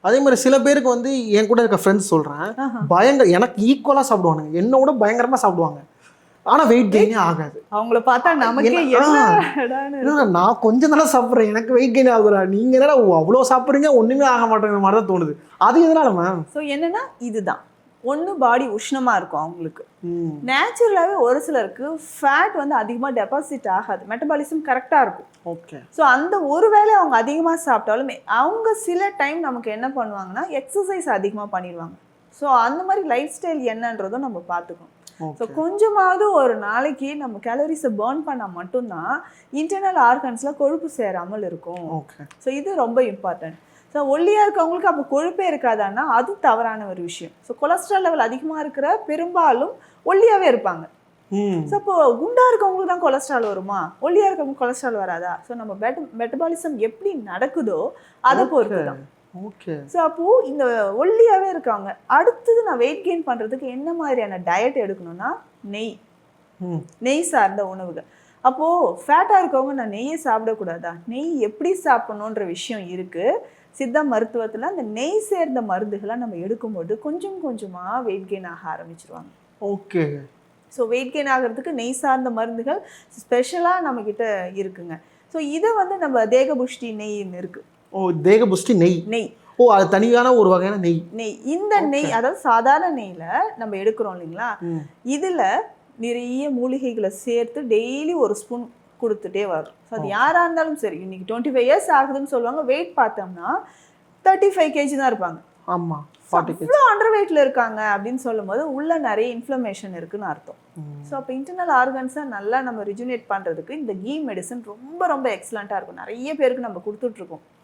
அதே மாதிரி சில பேருக்கு வந்து என் கூட இருக்க ஃப்ரெண்ட்ஸ் சொல்கிறேன், எனக்கு ஈக்குவலாக சாப்பிடுவானுங்க, என்னை விட பயங்கரமாக சாப்பிடுவாங்க. ஆனால் வெயிட் கெயினே ஆகாது. அவங்கள பார்த்தா நமக்கே நான் கொஞ்சம் நல்லா சாப்பிட்றேன், எனக்கு வெயிட் கெயின் ஆகுறா, நீங்கள் என்னடா அவ்வளோ சாப்பிட்றீங்க ஒன்றுமே ஆக மாட்டேங்கிற மாதிரி தான் தோணுது. அது எதனால மேம்? ஸோ என்னன்னா இதுதான் ஒன்று பாடி உஷ்ணமாக இருக்கும் அவங்களுக்கு. நேச்சுரலாகவே ஒரு சிலருக்கு ஃபேட் வந்து அதிகமாக டெபாசிட் ஆகாது, மெட்டபாலிசம் கரெக்டாக இருக்கும். ஓகே. ஸோ அந்த ஒரு வேளை அவங்க அதிகமாக சாப்பிட்டாலுமே அவங்க சில டைம் நமக்கு என்ன பண்ணுவாங்கன்னா எக்ஸசைஸ் அதிகமாக பண்ணிடுவாங்க. ஸோ அந்த மாதிரி லைஃப் ஸ்டைல் என்னன்றதும் நம்ம பார்த்துக்கணும். ஸோ கொஞ்சமாவது ஒரு நாளைக்கு நம்ம கேலரிஸை பர்ன் பண்ணால் மட்டும்தான் இன்டர்னல் ஆர்கன்ஸில் கொழுப்பு சேராமல் இருக்கும். ஸோ இது ரொம்ப இம்பார்ட்டன்ட். ஸோ ஒல்லியாக இருக்கவங்களுக்கு அப்போ கொழுப்பே இருக்காதான்னா அது தவறான ஒரு விஷயம். ஸோ கொலஸ்ட்ரால் லெவல் அதிகமாக இருக்கிற பெரும்பாலும் ஒல்லியாகவே இருப்பாங்க. ஸோ இப்போ குண்டாக இருக்கவங்களுக்கு தான் கொலஸ்ட்ரால் வருமா, ஒல்லியாக இருக்கவங்க கொலஸ்ட்ரால் வராதா? ஸோ நம்ம மெட்டபாலிசம் எப்படி நடக்குதோ அதை பொறுத்து தான். ஓகே. ஸோ அப்போது இந்த ஒல்லியாகவே இருக்காங்க, அடுத்தது நான் வெயிட் கெயின் பண்ணுறதுக்கு என்ன மாதிரியான டயட் எடுக்கணும்னா நெய் சார்ந்த உணவுகள். அப்போது ஃபேட்டாக இருக்கவங்க நான் நெய்யை சாப்பிடக்கூடாதா? நெய் எப்படி சாப்பிடணுன்ற விஷயம் இருக்குது. சித்த மருத்துவத்தில் அந்த நெய் சேர்ந்த மருந்துகளை நம்ம எடுக்கும்போது கொஞ்சம் கொஞ்சமாக வெயிட் கெயின் ஆக ஆரம்பிச்சிருவாங்க. ஓகே. ஸோ வெயிட் கெயின் ஆகிறதுக்கு நெய் சார்ந்த மருந்துகள் ஸ்பெஷலாக நம்மக்கிட்ட இருக்குங்க. ஸோ இதை வந்து நம்ம தேகபுஷ்டி நெய்ன்னு இருக்குது. ஓ, தேகபுஷ்டி நெய். நெய். ஓ, அது தனியான ஒரு வகையான நெய். இந்த நெய் அதாவது சாதாரண நெய்யில் நம்ம எடுக்கிறோம் இல்லைங்களா, இதில் நிறைய மூலிகைகளை சேர்த்து டெய்லி ஒரு ஸ்பூன் கொடுத்துட்டே வரும். ஸோ அது யாராக இருந்தாலும் சரி, இன்னைக்கு 25 இயர்ஸ் ஆகுதுன்னு சொல்லுவாங்க, வெயிட் பார்த்தோம்னா 35 kg தான் இருப்பாங்க. ஆமாம், இவ்வளோ அண்டர் வெயிட்டில் இருக்காங்க அப்படின்னு சொல்லும் போது உள்ள நிறைய இன்ஃப்ளமேஷன் இருக்குன்னு அர்த்தம். ஸோ அப்போ இன்டர்னல் ஆர்கன்ஸை நல்லா நம்ம ரிஜுனேட் பண்ணுறதுக்கு இந்த கீ மெடிசன் ரொம்ப ரொம்ப எக்ஸலண்ட்டாக இருக்கும். நிறைய பேருக்கு நம்ம கொடுத்துட்ருக்கோம்.